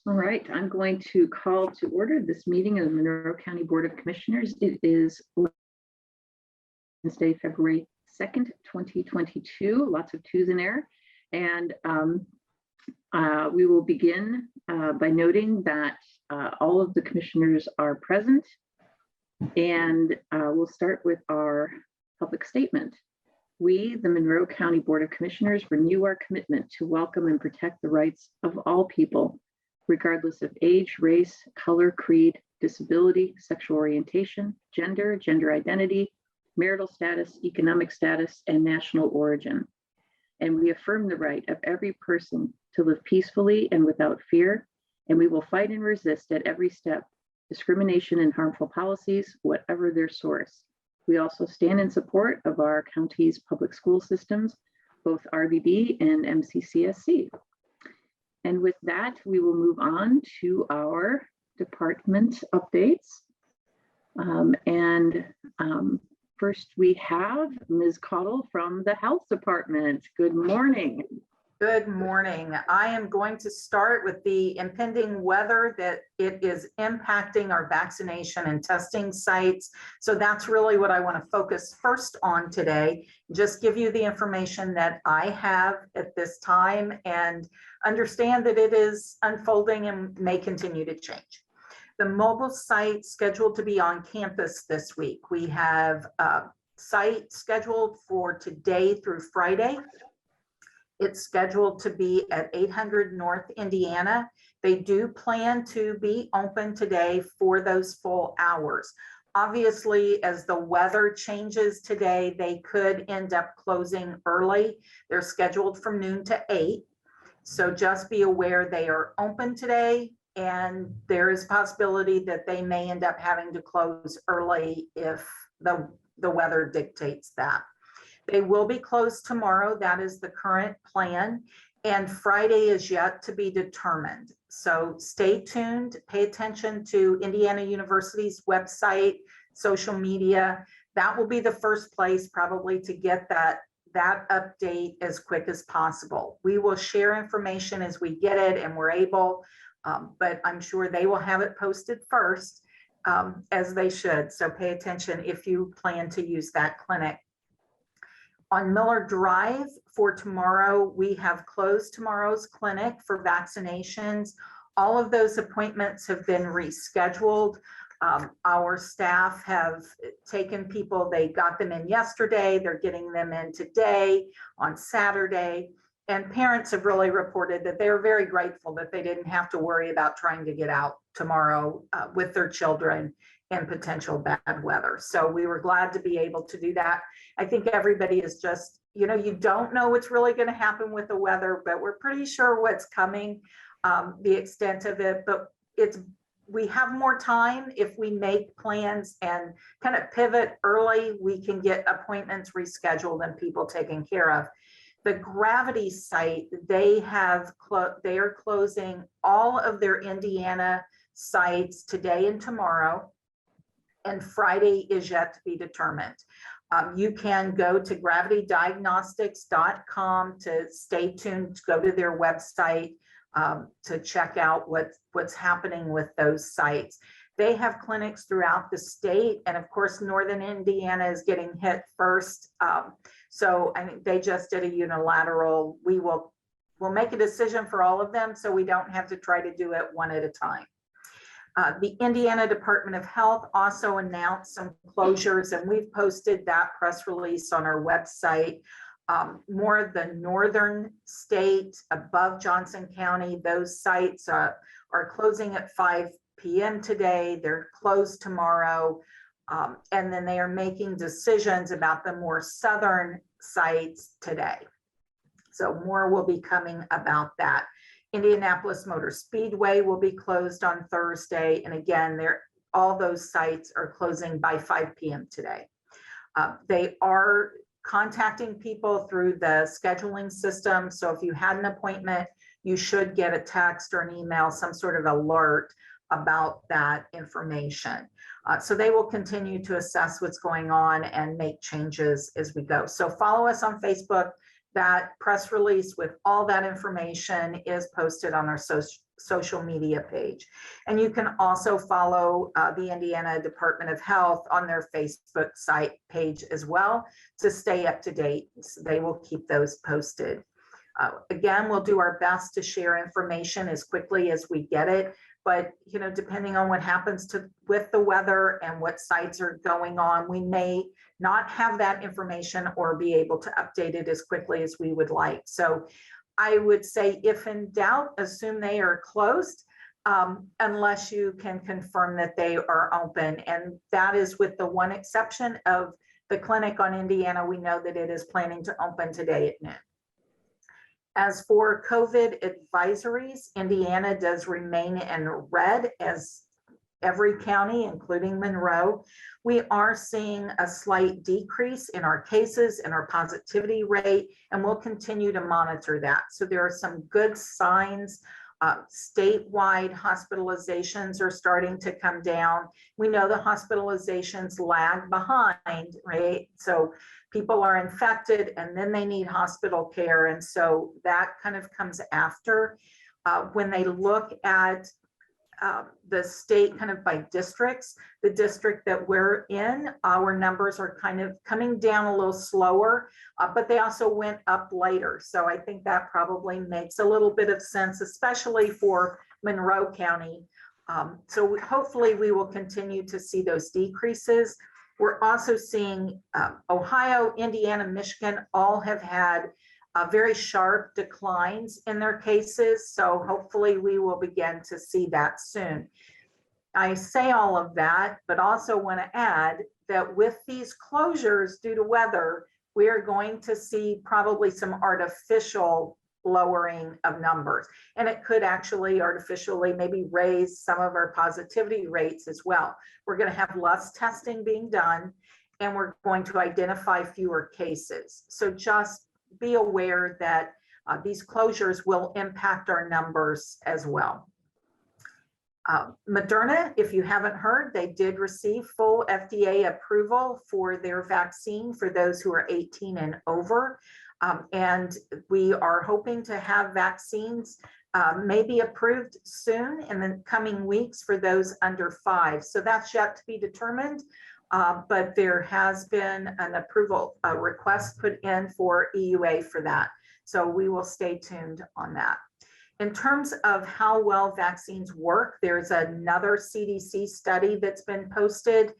All right, I'm going to call to order this meeting of the Monroe County Board of Commissioners. It is Wednesday, February 2nd, 2022. Lots of twos in there. And we will begin by noting that all of the commissioners are present. And we'll start with our public statement. We, the Monroe County Board of Commissioners, renew our commitment to welcome and protect the rights of all people, regardless of age, race, color, creed, disability, sexual orientation, gender, gender identity, marital status, economic status, and national origin. And we affirm the right of every person to live peacefully and without fear, and we will fight and resist at every step discrimination and harmful policies, whatever their source. We also stand in support of our county's public school systems, both RBB and MCCSC. And with that, we will move on to our department updates. First, we have Ms. Cottle from the Health Department. Good morning. Good morning. I am going to start with the impending weather that it is impacting our vaccination and testing sites. So that's really what I want to focus first on today. Just give you the information that I have at this time and understand that it is unfolding and may continue to change. The mobile site scheduled to be on campus this week. We have a site scheduled for today through Friday. It's scheduled to be at 800 North Indiana. They do plan to be open today for those full hours. Obviously, as the weather changes today, they could end up closing early. They're scheduled from noon to 8. So just be aware they are open today, and there is a possibility that they may end up having to close early if the weather dictates that. They will be closed tomorrow. That is the current plan. And Friday is yet to be determined. So stay tuned, pay attention to Indiana University's website, social media. That will be the first place probably to get that update as quick as possible. We will share information as we get it and we're able, but I'm sure they will have it posted first, as they should. So pay attention if you plan to use that clinic. On Miller Drive for tomorrow, we have closed tomorrow's clinic for vaccinations. All of those appointments have been rescheduled. Our staff have taken people, they got them in yesterday, they're getting them in today, on Saturday. And parents have really reported that they're very grateful that they didn't have to worry about trying to get out tomorrow with their children in potential bad weather. So we were glad to be able to do that. I think everybody is just, you don't know what's really going to happen with the weather, but we're pretty sure what's coming, the extent of it. But we have more time if we make plans and kind of pivot early. We can get appointments rescheduled and people taken care of. The Gravity site, they are closing all of their Indiana sites today and tomorrow, and Friday is yet to be determined. You can go to gravitydiagnostics.com to stay tuned, go to their website to check out what's happening with those sites. They have clinics throughout the state, and of course, Northern Indiana is getting hit first. So I think they just did a unilateral. We'll make a decision for all of them, so we don't have to try to do it one at a time. The Indiana Department of Health also announced some closures, and we've posted that press release on our website. More of the northern state above Johnson County, those sites are closing at 5 p.m. today. They're closed tomorrow. And then they are making decisions about the more southern sites today. So more will be coming about that. Indianapolis Motor Speedway will be closed on Thursday. And again, all those sites are closing by 5 p.m. today. They are contacting people through the scheduling system. So if you had an appointment, you should get a text or an email, some sort of alert about that information. So they will continue to assess what's going on and make changes as we go. So follow us on Facebook. That press release with all that information is posted on our social media page. And you can also follow the Indiana Department of Health on their Facebook site page as well to stay up to date. So they will keep those posted. Again, we'll do our best to share information as quickly as we get it, but depending on what happens with the weather and what sites are going on, we may not have that information or be able to update it as quickly as we would like. So I would say, if in doubt, assume they are closed, unless you can confirm that they are open. And that is with the one exception of the clinic on Indiana. We know that it is planning to open today at noon. As for COVID advisories, Indiana does remain in red, as every county, including Monroe. We are seeing a slight decrease in our cases and our positivity rate, and we'll continue to monitor that. So there are some good signs. Statewide hospitalizations are starting to come down. We know the hospitalizations lag behind, right? So people are infected and then they need hospital care. And so that kind of comes after. When they look at the state kind of by districts, the district that we're in, our numbers are kind of coming down a little slower, but they also went up later. So I think that probably makes a little bit of sense, especially for Monroe County. So hopefully we will continue to see those decreases. We're also seeing Ohio, Indiana, Michigan all have had very sharp declines in their cases. So hopefully we will begin to see that soon. I say all of that, but also want to add that with these closures due to weather, we are going to see probably some artificial lowering of numbers. And it could actually artificially maybe raise some of our positivity rates as well. We're going to have less testing being done, and we're going to identify fewer cases. So just be aware that these closures will impact our numbers as well. Moderna, if you haven't heard, they did receive full FDA approval for their vaccine for those who are 18 and over. And we are hoping to have vaccines maybe approved soon in the coming weeks for those under 5. So that's yet to be determined. But there has been an approval request put in for EUA for that. So we will stay tuned on that. In terms of how well vaccines work, there's another CDC study that's been posted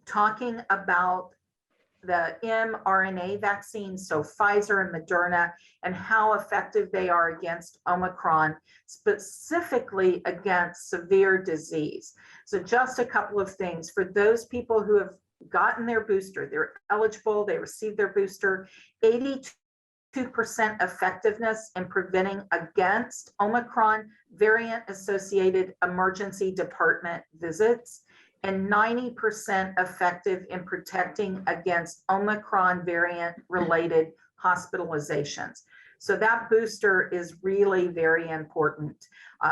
talking about the mRNA vaccines, so Pfizer and Moderna, and how effective they are against Omicron, specifically against severe disease. So just a couple of things. For those people who have gotten their booster, they're eligible, they received their booster, 82% effectiveness in preventing against Omicron variant-associated emergency department visits, and 90% effective in protecting against Omicron variant-related hospitalizations. So that booster is really very important.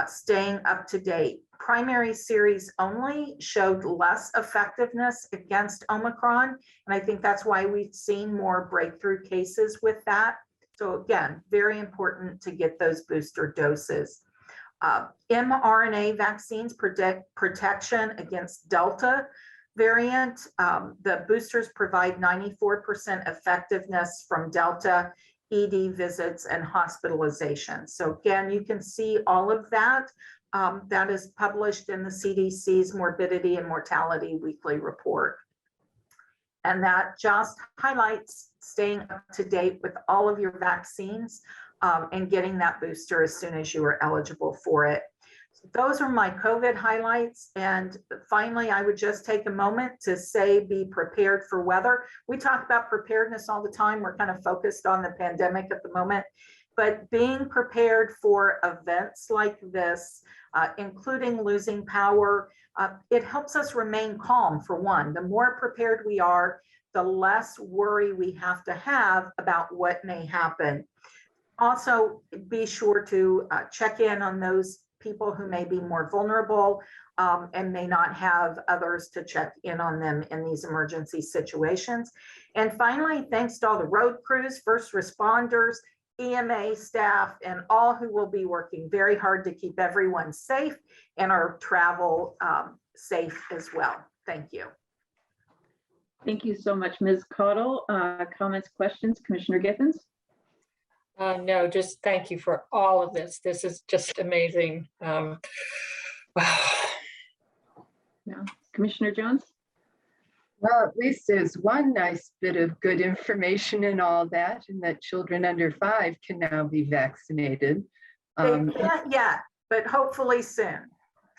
Staying up to date. Primary series only showed less effectiveness against Omicron, and I think that's why we've seen more breakthrough cases with that. So again, very important to get those booster doses. mRNA vaccines predict protection against Delta variant. The boosters provide 94% effectiveness from Delta, ED visits, and hospitalizations. So again, you can see all of that. That is published in the CDC's Morbidity and Mortality Weekly Report. And that just highlights staying up to date with all of your vaccines and getting that booster as soon as you are eligible for it. So those are my COVID highlights. And finally, I would just take a moment to say, be prepared for weather. We talk about preparedness all the time. We're kind of focused on the pandemic at the moment, but being prepared for events like this, including losing power, it helps us remain calm, for one. The more prepared we are, the less worry we have to have about what may happen. Also, be sure to check in on those people who may be more vulnerable and may not have others to check in on them in these emergency situations. And finally, thanks to all the road crews, first responders, EMA staff, and all who will be working very hard to keep everyone safe and our travel safe as well. Thank you. Thank you so much, Ms. Caudle. Comments, questions, Commissioner Giffens? No, just thank you for all of this. This is just amazing. Wow. No. Commissioner Jones? Well, at least there's one nice bit of good information in all that, and that children under 5 can now be vaccinated. They can't yet, but hopefully soon.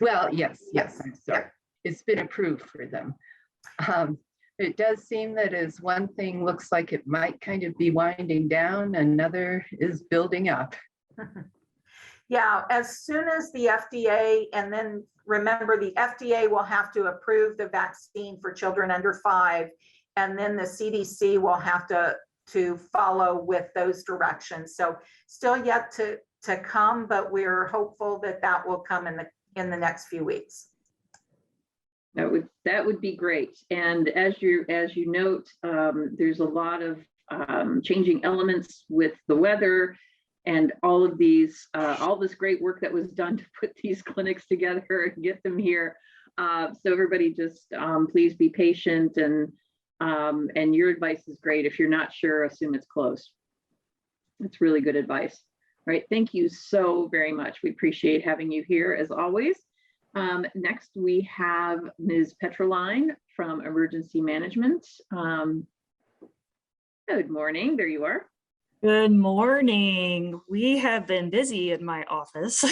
Well, yes, I'm sorry. Yep. It's been approved for them. It does seem that as one thing looks like it might kind of be winding down, another is building up. Yeah, as soon as the FDA, and then remember the FDA will have to approve the vaccine for children under 5, and then the CDC will have to follow with those directions. So still yet to come, but we're hopeful that that will come in the next few weeks. That would be great. And as you note, there's a lot of changing elements with the weather and all of these, all this great work that was done to put these clinics together and get them here. So everybody just please be patient, and your advice is great. If you're not sure, assume it's closed. That's really good advice. All right, thank you so very much. We appreciate having you here as always. Next, we have Ms. Petroline from Emergency Management. Good morning, there you are. Good morning. We have been busy in my office.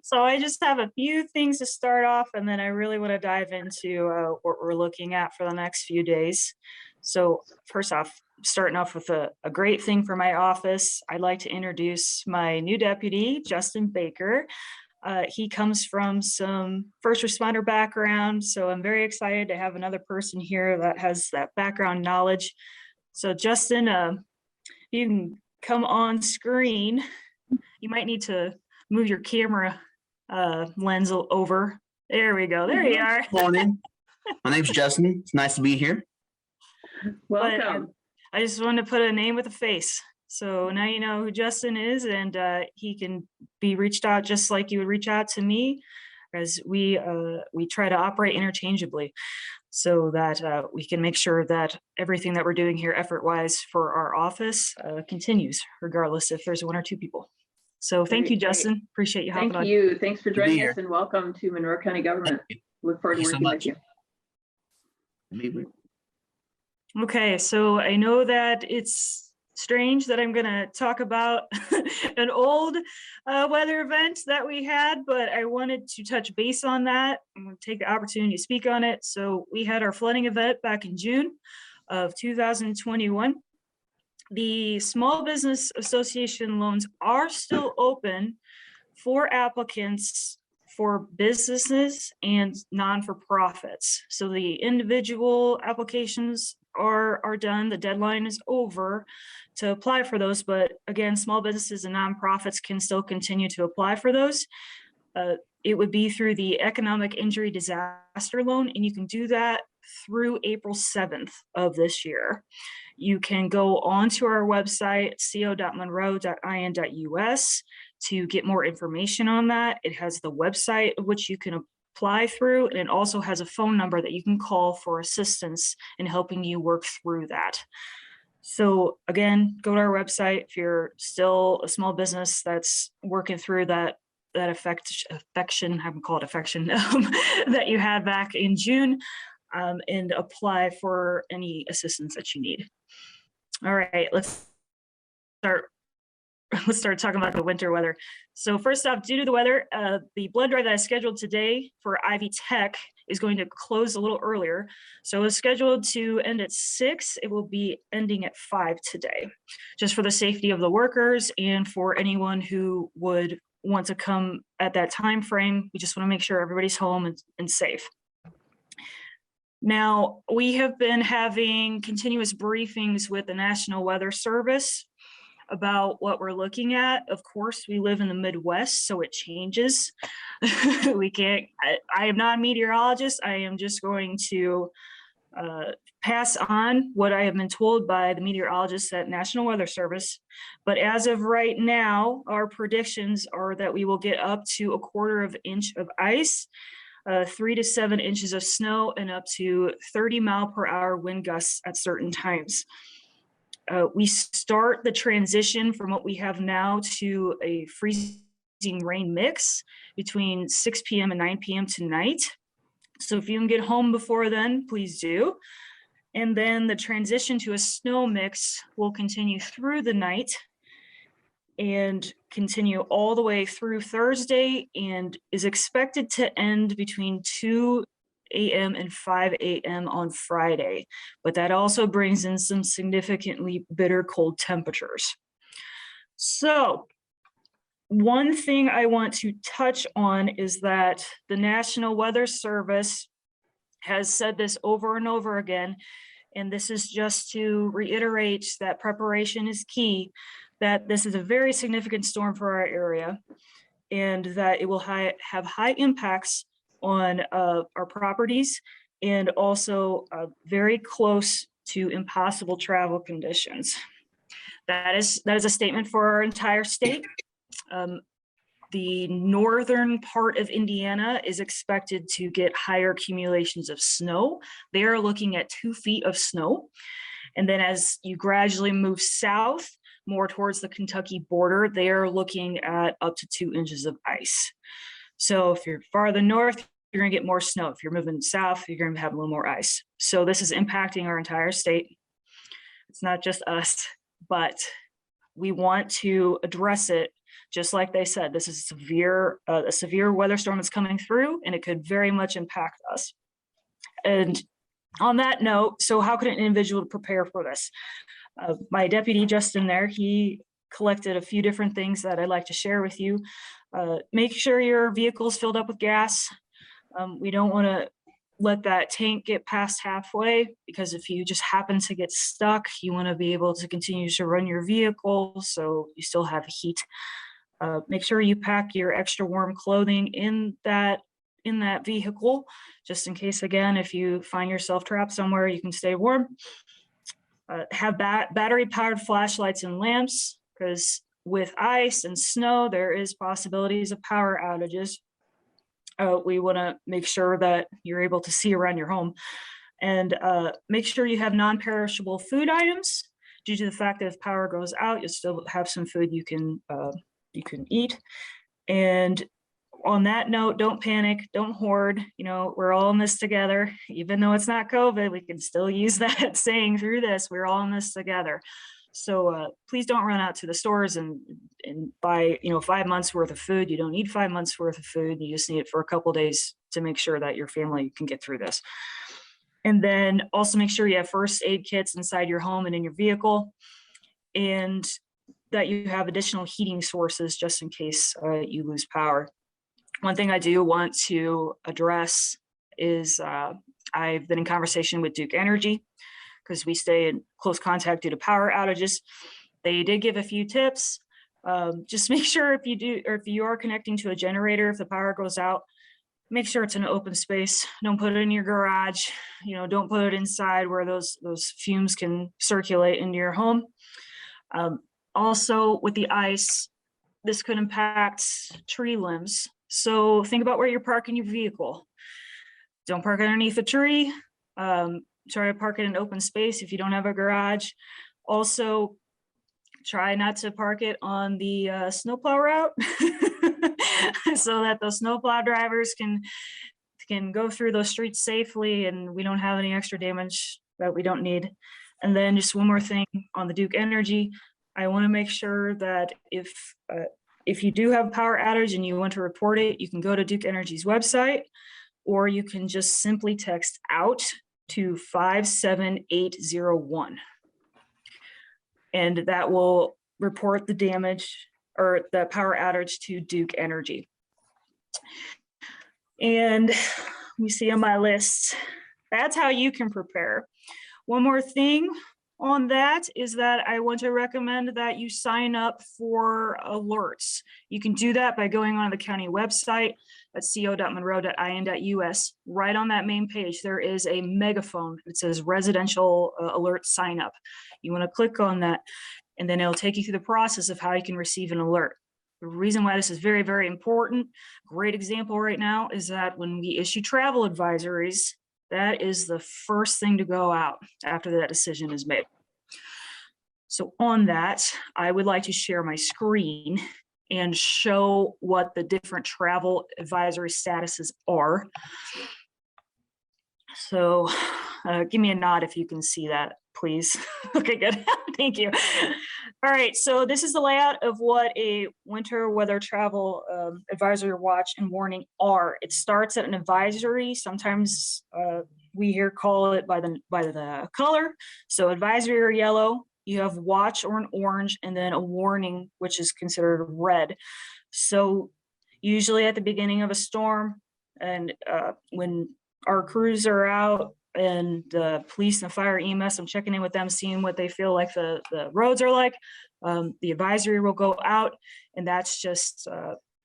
So I just have a few things to start off, and then I really want to dive into what we're looking at for the next few days. So first off, starting off with a great thing for my office, I'd like to introduce my new deputy, Justin Baker. He comes from some first responder background, so I'm very excited to have another person here that has that background knowledge. So Justin, you can come on screen. You might need to move your camera lens over. There we go. There you are. Morning. My name's Justin. It's nice to be here. Welcome. I just wanted to put a name with a face. So now you know who Justin is, and he can be reached out just like you would reach out to me, as we try to operate interchangeably, so that we can make sure that everything that we're doing here effort-wise for our office continues, regardless if there's 1 or 2 people. So thank you, Justin. Appreciate you hopping on. Thank you. Thanks for joining here. us, and welcome to Monroe County Government. Look forward to Thank you so working with you. Okay, so I know that it's strange that I'm going to talk about an old weather event that we had, but I wanted to touch base on that. I'm going to take the opportunity to speak on it. So we had our flooding event back in June of 2021. The Small Business Association loans are still open for applicants for businesses and non-for-profits. So the individual applications are done. The deadline is over to apply for those, but again, small businesses and nonprofits can still continue to apply for those. It would be through the Economic Injury Disaster Loan, and you can do that through April 7th of this year. You can go onto our website, co.monroe.in.us, to get more information on that. It has the website of which you can apply through, and it also has a phone number that you can call for assistance in helping you work through that. So again, go to our website if you're still a small business that's working through that affection, I would call it affection, that you had back in June, and apply for any assistance that you need. All right, let's start talking about the winter weather. So first off, due to the weather, the blood drive that I scheduled today for Ivy Tech is going to close a little earlier. So it was scheduled to end at 6. It will be ending at 5 today, just for the safety of the workers and for anyone who would want to come at that time frame. We just want to make sure everybody's home and safe. Now, we have been having continuous briefings with the National Weather Service about what we're looking at. Of course, we live in the Midwest, so it changes. I am not a meteorologist. I am just going to pass on what I have been told by the meteorologists at National Weather Service. But as of right now, our predictions are that we will get up to 1/4 inch of ice, 3 to 7 inches of snow, and up to 30-mile-per-hour wind gusts at certain times. We start the transition from what we have now to a freezing rain mix between 6 p.m. and 9 p.m. tonight. So if you can get home before then, please do. And then the transition to a snow mix will continue through the night and continue all the way through Thursday, and is expected to end between 2 a.m. and 5 a.m. on Friday. But that also brings in some significantly bitter cold temperatures. So one thing I want to touch on is that the National Weather Service has said this over and over again, and this is just to reiterate that preparation is key, that this is a very significant storm for our area, and that it will have high impacts on our properties, and also very close to impossible travel conditions. That is a statement for our entire state. The northern part of Indiana is expected to get higher accumulations of snow. They are looking at 2 feet of snow. And then as you gradually move south, more towards the Kentucky border, they are looking at up to 2 inches of ice. So if you're farther north, you're gonna get more snow. If you're moving south, you're gonna have a little more ice. So this is impacting our entire state. It's not just us, but we want to address it. Just like they said, this is a severe weather storm that's coming through, and it could very much impact us. And on that note, so how can an individual prepare for this? My deputy Justin there, he collected a few different things that I'd like to share with you. Make sure your vehicle's filled up with gas. We don't want to let that tank get past halfway, because if you just happen to get stuck, you want to be able to continue to run your vehicle so you still have heat. Make sure you pack your extra warm clothing in that vehicle, just in case, again, if you find yourself trapped somewhere, you can stay warm. Have battery powered flashlights and lamps, because with ice and snow, there is possibilities of power outages. We want to make sure that you're able to see around your home, and make sure you have non-perishable food items, due to the fact that if power goes out, you'll still have some food you can eat. And on that note, don't panic, don't hoard. You know, we're all in this together. Even though it's not COVID, we can still use that saying through this. We're all in this together. So please don't run out to the stores and buy, 5 months worth of food. You don't need 5 months worth of food. You just need it for a couple days to make sure that your family can get through this. And then also make sure you have first aid kits inside your home and in your vehicle, and that you have additional heating sources just in case you lose power. One thing I do want to address is I've been in conversation with Duke Energy, because we stay in close contact due to power outages. They did give a few tips. Just make sure if you are connecting to a generator, if the power goes out, make sure it's in an open space. Don't put it in your garage. Don't put it inside where those fumes can circulate into your home. Also, with the ice, this could impact tree limbs. So think about where you're parking your vehicle. Don't park underneath a tree. Try to park in an open space if you don't have a garage. Also, try not to park it on the snowplow route so that those snowplow drivers can go through those streets safely, and we don't have any extra damage that we don't need. And then just one more thing on the Duke Energy. I want to make sure that if you do have a power outage and you want to report it, you can go to Duke Energy's website, or you can just simply text out to 57801. And that will report the damage or the power outage to Duke Energy. And you see on my list, that's how you can prepare. One more thing on that is that I want to recommend that you sign up for alerts. You can do that by going on the county website at co.monroe.in.us. Right on that main page, there is a megaphone. It says residential alert sign up. You want to click on that, and then it'll take you through the process of how you can receive an alert. The reason why this is very, very important, great example right now, is that when we issue travel advisories, that is the first thing to go out after that decision is made. So on that, I would like to share my screen and show what the different travel advisory statuses are. So give me a nod if you can see that, please. Okay, good. Thank you. All right, so this is the layout of what a winter weather travel advisory watch and warning are. It starts at an advisory. Sometimes we here call it by the color. So advisory or yellow, you have watch or an orange, and then a warning, which is considered red. So usually at the beginning of a storm, and when our crews are out and the police and fire EMS, I'm checking in with them, seeing what they feel like the roads are like. The advisory will go out, and that's just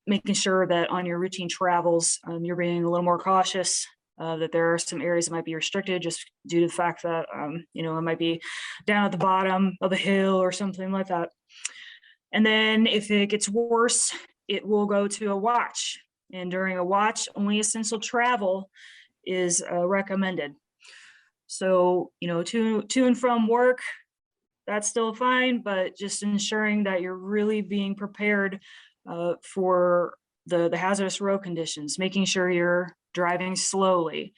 making sure that on your routine travels, you're being a little more cautious, that there are some areas that might be restricted just due to the fact that, it might be down at the bottom of a hill or something like that. And then if it gets worse, it will go to a watch. And during a watch, only essential travel is recommended. So, to and from work, that's still fine, but just ensuring that you're really being prepared for the hazardous road conditions, making sure you're driving slowly.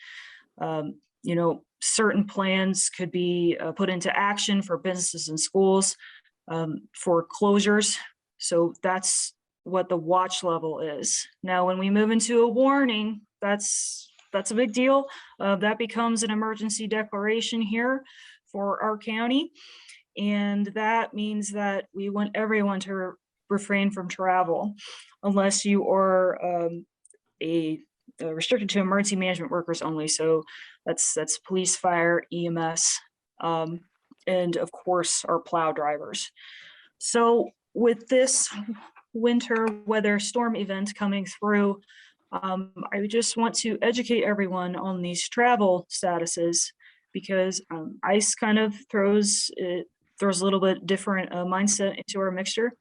Certain plans could be put into action for businesses and schools for closures. So that's what the watch level is. Now, when we move into a warning, that's a big deal. That becomes an emergency declaration here for our county. And that means that we want everyone to refrain from travel unless you are restricted to emergency management workers only. So that's police, fire, EMS, and of course our plow drivers. So with this winter weather storm event coming through, I just want to educate everyone on these travel statuses, because ice kind of throws a little bit different mindset into our mixture.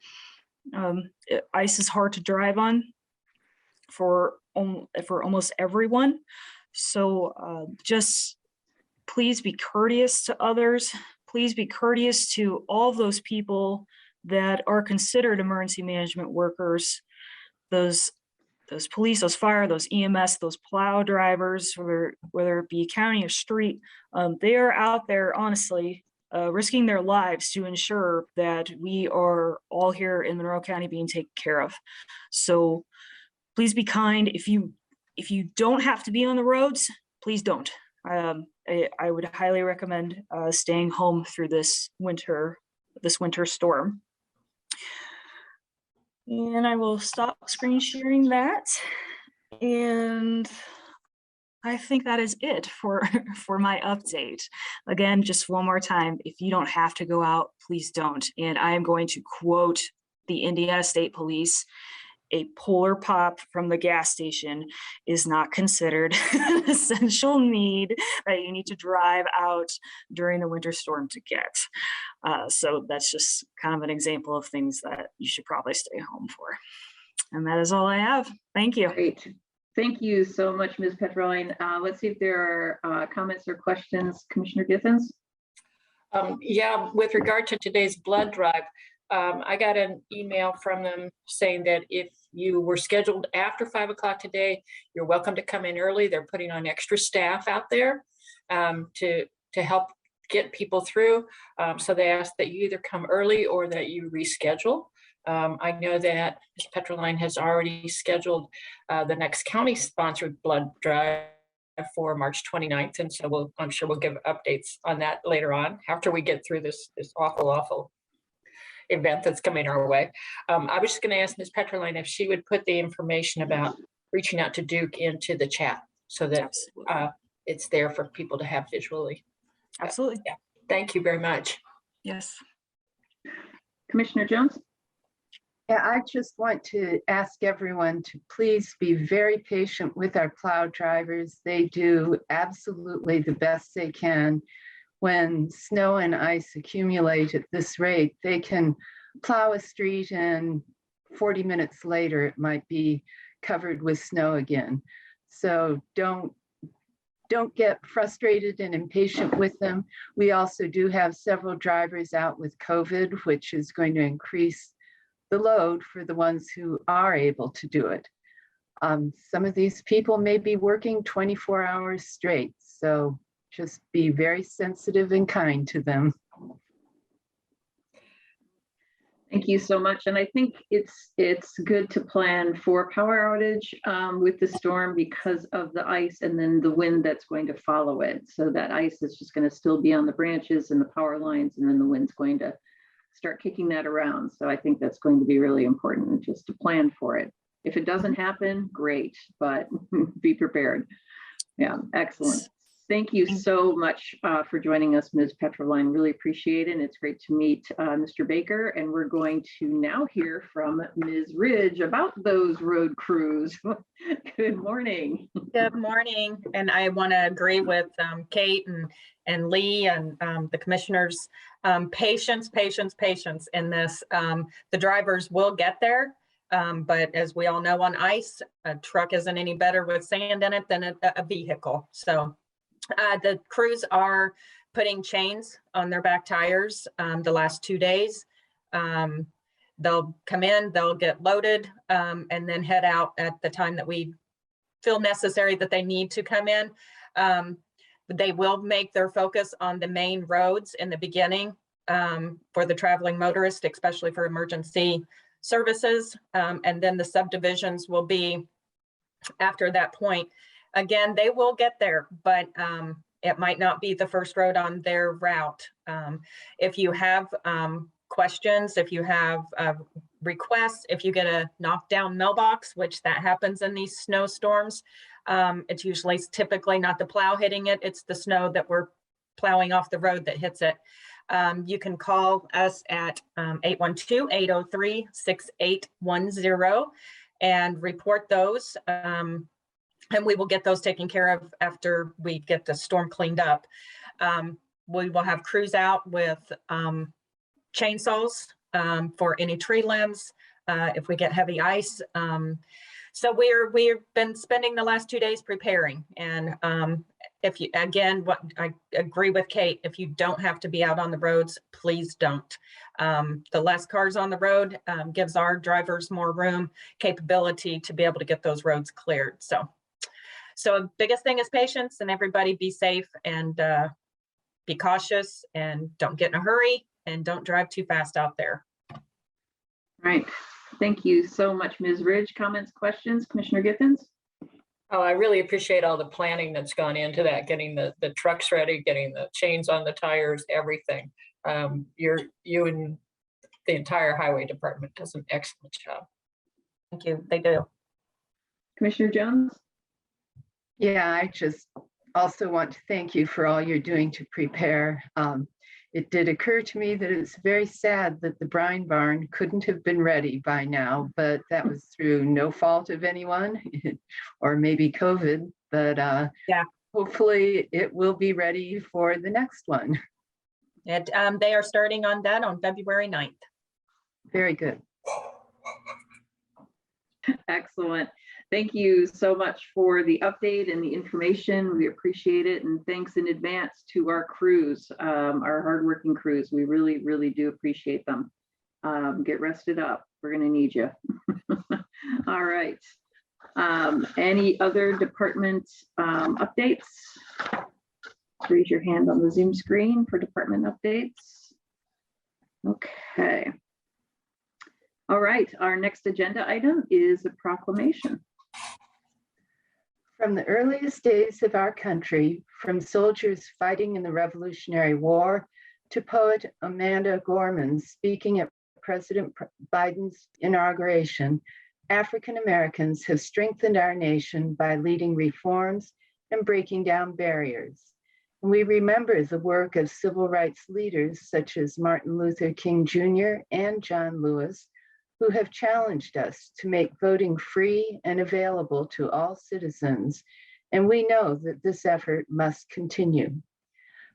Ice is hard to drive on for almost everyone. So just please be courteous to others. Please be courteous to all of those people that are considered emergency management workers, those police, those fire, those EMS, those plow drivers, whether it be county or street. They are out there, honestly, risking their lives to ensure that we are all here in Monroe County being taken care of. So please be kind. If you don't have to be on the roads, please don't. I would highly recommend staying home through this winter storm. And I will stop screen sharing that. And I think that is it for my update. Again, just one more time, if you don't have to go out, please don't. And I am going to quote the Indiana State Police: a Polar Pop from the gas station is not considered an essential need that you need to drive out during the winter storm to get. So that's just kind of an example of things that you should probably stay home for. And that is all I have. Thank you. Great. Thank you so much, Ms. Petroline. Let's see if there are comments or questions. Commissioner Githens? Yeah, with regard to today's blood drive, I got an email from them saying that if you were scheduled after 5 o'clock today, you're welcome to come in early. They're putting on extra staff out there to help get people through. So they ask that you either come early or that you reschedule. I know that Ms. Petroline has already scheduled the next county-sponsored blood drive for March 29th. And so I'm sure we'll give updates on that later on after we get through this awful event that's coming our way. I was just going to ask Ms. Petroline if she would put the information about reaching out to Duke into the chat so that it's there for people to have visually. Absolutely. Yeah. Thank you very much. Yes. Commissioner Jones? Yeah, I just want to ask everyone to please be very patient with our plow drivers. They do absolutely the best they can. When snow and ice accumulate at this rate, they can plow a street and 40 minutes later, it might be covered with snow again. So don't get frustrated and impatient with them. We also do have several drivers out with COVID, which is going to increase the load for the ones who are able to do it. Some of these people may be working 24 hours straight, so just be very sensitive and kind to them. Thank you so much. And I think it's good to plan for power outage with the storm because of the ice and then the wind that's going to follow it. So that ice is just going to still be on the branches and the power lines, and then the wind's going to start kicking that around. So I think that's going to be really important just to plan for it. If it doesn't happen, great, but be prepared. Yeah, excellent. Thank you so much for joining us, Ms. Petroline. Really appreciate it. And it's great to meet Mr. Baker. And we're going to now hear from Ms. Ridge about those road crews. Good morning. Good morning. And I want to agree with Kate and Lee and the commissioners. Patience in this. The drivers will get there. But as we all know on ice, a truck isn't any better with sand in it than a vehicle. So the crews are putting chains on their back tires the last 2 days. They'll come in, they'll get loaded, and then head out at the time that we feel necessary that they need to come in. They will make their focus on the main roads in the beginning for the traveling motorist, especially for emergency services. And then the subdivisions will be after that point. Again, they will get there, but it might not be the first road on their route. If you have questions, if you have requests, if you get a knockdown mailbox, which that happens in these snowstorms, it's usually typically not the plow hitting it, it's the snow that we're plowing off the road that hits it. You can call us at 812-803-6810 and report those. And we will get those taken care of after we get the storm cleaned up. We will have crews out with chainsaws for any tree limbs if we get heavy ice. So we've been spending the last 2 days preparing. And if you, again, what I agree with Kate, if you don't have to be out on the roads, please don't. The less cars on the road gives our drivers more room, capability to be able to get those roads cleared. So biggest thing is patience, and everybody be safe and be cautious and don't get in a hurry and don't drive too fast out there. Right. Thank you so much, Ms. Ridge. Comments, questions, Commissioner Giffens? Oh, I really appreciate all the planning that's gone into that, getting the trucks ready, getting the chains on the tires, everything. You and the entire highway department does an excellent job. Thank you, they do. Commissioner Jones? Yeah, I just also want to thank you for all you're doing to prepare. It did occur to me that it's very sad that the brine barn couldn't have been ready by now, but that was through no fault of anyone or maybe COVID, but yeah, hopefully it will be ready for the next one. They are starting on that on February 9th. Very good. Excellent. Thank you so much for the update and the information. We appreciate it. And thanks in advance to our crews, our hardworking crews. We really, really do appreciate them. Get rested up. We're going to need you. All right. Any other department updates? Raise your hand on the Zoom screen for department updates. Okay. All right. Our next agenda item is a proclamation. From the earliest days of our country, from soldiers fighting in the Revolutionary War to poet Amanda Gorman speaking at President Biden's inauguration, African Americans have strengthened our nation by leading reforms and breaking down barriers. And we remember the work of civil rights leaders such as Martin Luther King Jr. and John Lewis, who have challenged us to make voting free and available to all citizens. And we know that this effort must continue.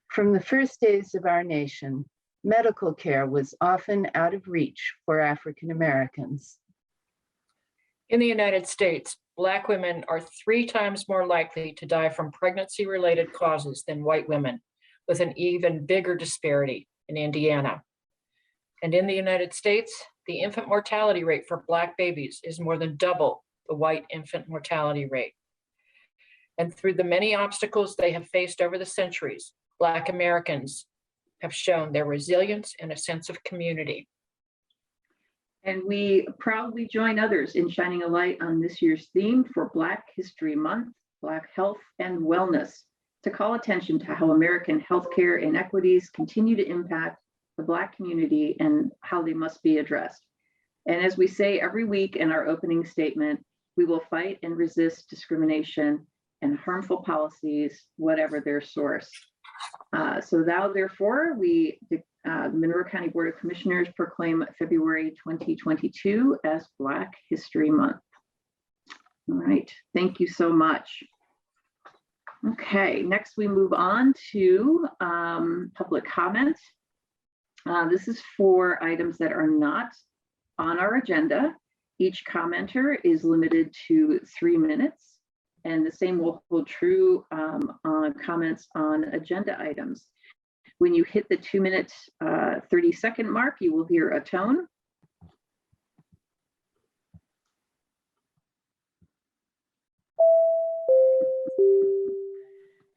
From the first days of our nation, medical care was often out of reach for African Americans. In the United States, Black women are 3 times more likely to die from pregnancy-related causes than white women, with an even bigger disparity in Indiana. And in the United States, the infant mortality rate for Black babies is more than double the white infant mortality rate. And through the many obstacles they have faced over the centuries, Black Americans have shown their resilience and a sense of community. And we proudly join others in shining a light on this year's theme for Black History Month, Black Health and Wellness, to call attention to how American healthcare inequities continue to impact the Black community and how they must be addressed. And as we say every week in our opening statement, we will fight and resist discrimination and harmful policies, whatever their source. So now, therefore, the Monroe County Board of Commissioners proclaim February 2022 as Black History Month. All right, thank you so much. Okay, next we move on to public comment. This is for items that are not on our agenda. Each commenter is limited to 3 minutes. And the same will hold true on comments on agenda items. When you hit the 2 minutes, 30-second mark, you will hear a tone.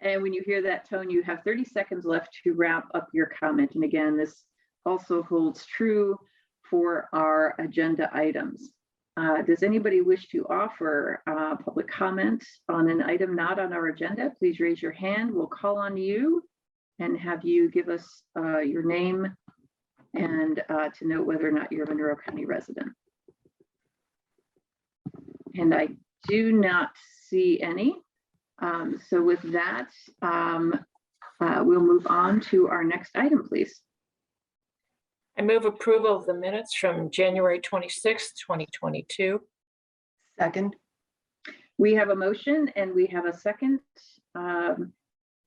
And when you hear that tone, you have 30 seconds left to wrap up your comment. And again, this also holds true for our agenda items. Does anybody wish to offer public comment on an item not on our agenda? Please raise your hand. We'll call on you and have you give us your name and to note whether or not you're a Monroe County resident. And I do not see any. So with that, we'll move on to our next item, please. I move approval of the minutes from January 26th, 2022. Second. We have a motion and we have a second.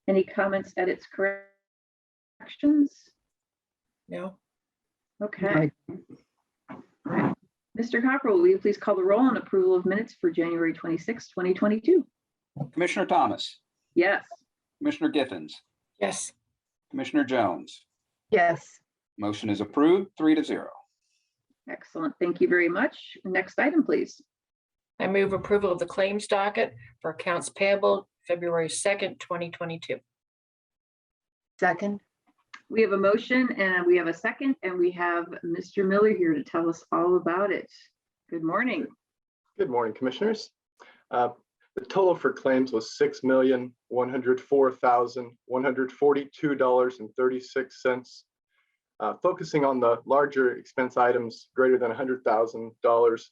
Any comments, edits, corrections? No. Okay. All right. Mr. Cockrell, will you please call the roll on approval of minutes for January 26th, 2022? Commissioner Thomas, Yes. Commissioner Githens, Yes. Commissioner Jones. Yes. Motion is approved, 3-0. Excellent. Thank you very much. Next item, please. I move approval of the claims docket for accounts payable February 2nd, 2022. Second. We have a motion and we have a second, and we have Mr. Miller here to tell us all about it. Good morning. Good morning, Commissioners. The total for claims was $6,104,142.36. Focusing on the larger expense items greater than $100,000,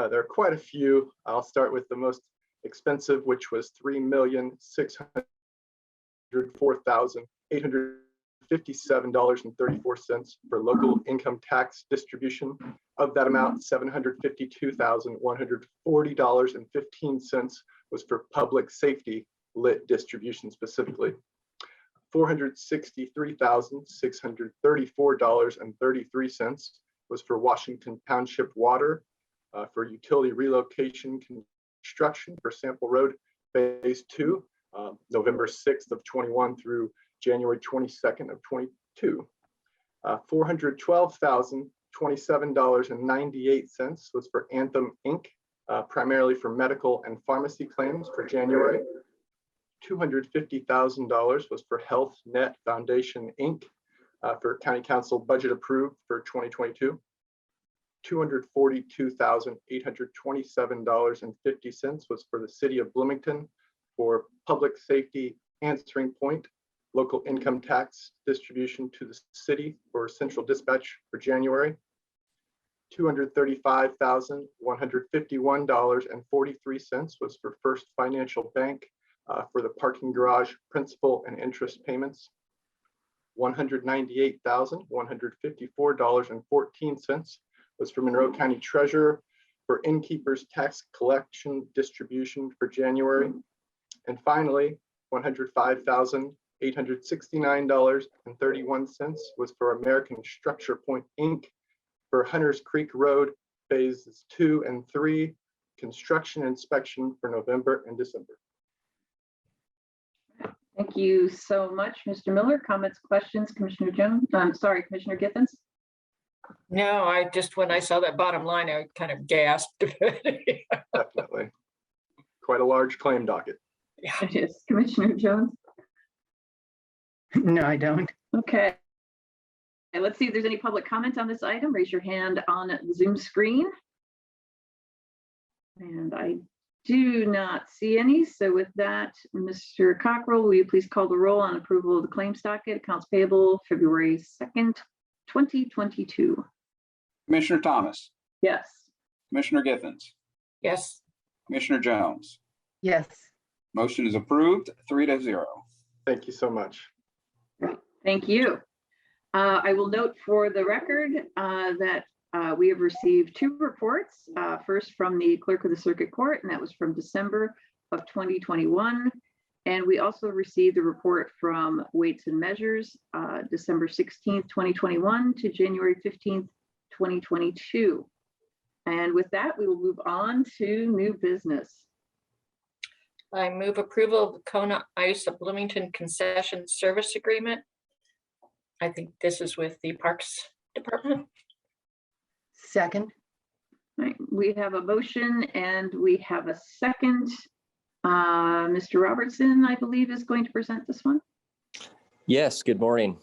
there are quite a few. I'll start with the most expensive, which was $3,604,857.34 for local income tax distribution. Of that amount, $752,140.15 was for public safety lit distribution specifically. $463,634.33 was for Washington Township water, for utility relocation construction for Sample Road Phase 2, November 6th of 21 through January 22nd of 22. $412,027.98 was for Anthem Inc., primarily for medical and pharmacy claims for January. $250,000 was for Health Net Foundation Inc., for County Council budget approved for 2022. $242,827.50 was for the City of Bloomington for public safety answering point, local income tax distribution to the city for central dispatch for January. $235,151.43 was for First Financial Bank for the parking garage principal and interest payments. $198,154.14 was for Monroe County Treasurer for innkeeper's tax collection distribution for January. And finally, $105,869.31 was for American Structure Point, Inc. for Hunters Creek Road phases 2 and 3 construction inspection for November and December. Thank you so much, Mr. Miller. Comments, questions, Commissioner Jones? I'm sorry, Commissioner Githens? No, when I saw that bottom line, I kind of gasped. Definitely. Quite a large claim docket. Yeah. It is. Commissioner Jones? No, I don't. Okay. And let's see if there's any public comment on this item. Raise your hand on the Zoom screen. And I do not see any. So with that, Mr. Cockrell, will you please call the roll on approval of the claims docket, accounts payable, February 2nd, 2022? Commissioner Thomas, Yes. Commissioner Githens, Yes. Commissioner Jones. Yes. Motion is approved, 3-0. Thank you so much. Thank you. I will note for the record that we have received 2 reports. First from the clerk of the circuit court, and that was from December of 2021. And we also received a report from Weights and Measures, December 16th, 2021 to January 15th, 2022. And with that, we will move on to new business. I move approval of the Kona Ice of Bloomington concession service agreement. I think this is with the Parks Department. Second. Right, we have a motion and we have a second. Mr. Robertson, I believe, is going to present this one. Yes, good morning.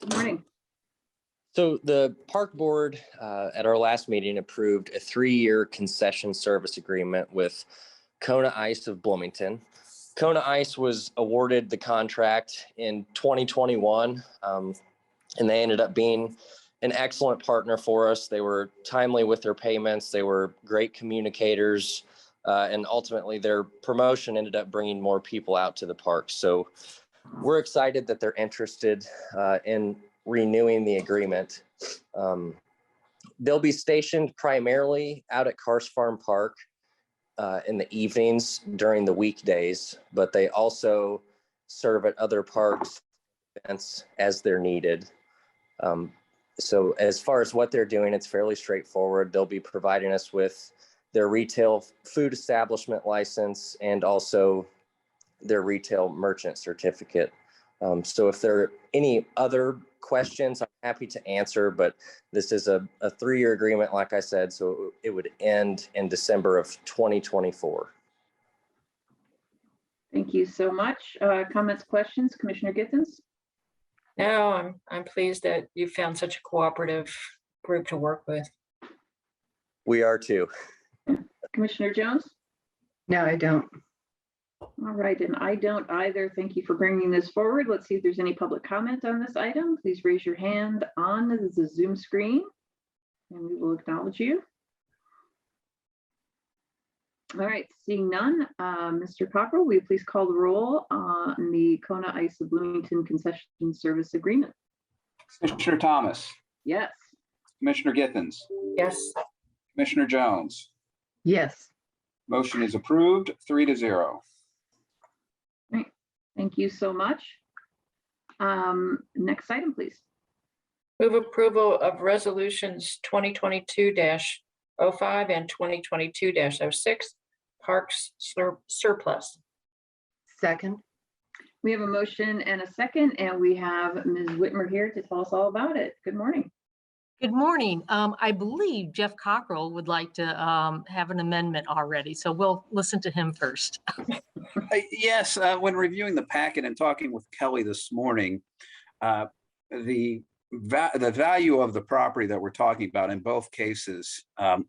Good morning. So the park board at our last meeting approved a 3-year concession service agreement with Kona Ice of Bloomington. Kona Ice was awarded the contract in 2021, and they ended up being an excellent partner for us. They were timely with their payments. They were great communicators, and ultimately their promotion ended up bringing more people out to the park. So we're excited that they're interested in renewing the agreement. They'll be stationed primarily out at Cars Farm Park in the evenings during the weekdays, but they also serve at other parks events as they're needed. So as far as what they're doing, it's fairly straightforward. They'll be providing us with their retail food establishment license and also their retail merchant certificate. So if there are any other questions, I'm happy to answer, but this is a 3-year agreement, like I said, so it would end in December of 2024. Thank you so much. Comments, questions, Commissioner Githens? No, I'm pleased that you found such a cooperative group to work with. We are too. Commissioner Jones? No, I don't. All right, and I don't either. Thank you for bringing this forward. Let's see if there's any public comment on this item. Please raise your hand on the Zoom screen and we will acknowledge you. All right, seeing none, Mr. Cockrell, will you please call the roll on the Kona Ice of Bloomington concession service agreement? Commissioner Thomas, Yes. Commissioner Githens, Yes. Commissioner Jones. Yes. Motion is approved, 3-0. Right. Thank you so much. Next item, please. Move approval of resolutions 2022-05 and 2022-06 parks surplus. Second. We have a motion and a second, and we have Ms. Whitmer here to tell us all about it. Good morning. Good morning. I believe Jeff Cockrell would like to have an amendment already, so we'll listen to him first. Yes, when reviewing the packet and talking with Kelly this morning, the value of the property that we're talking about in both cases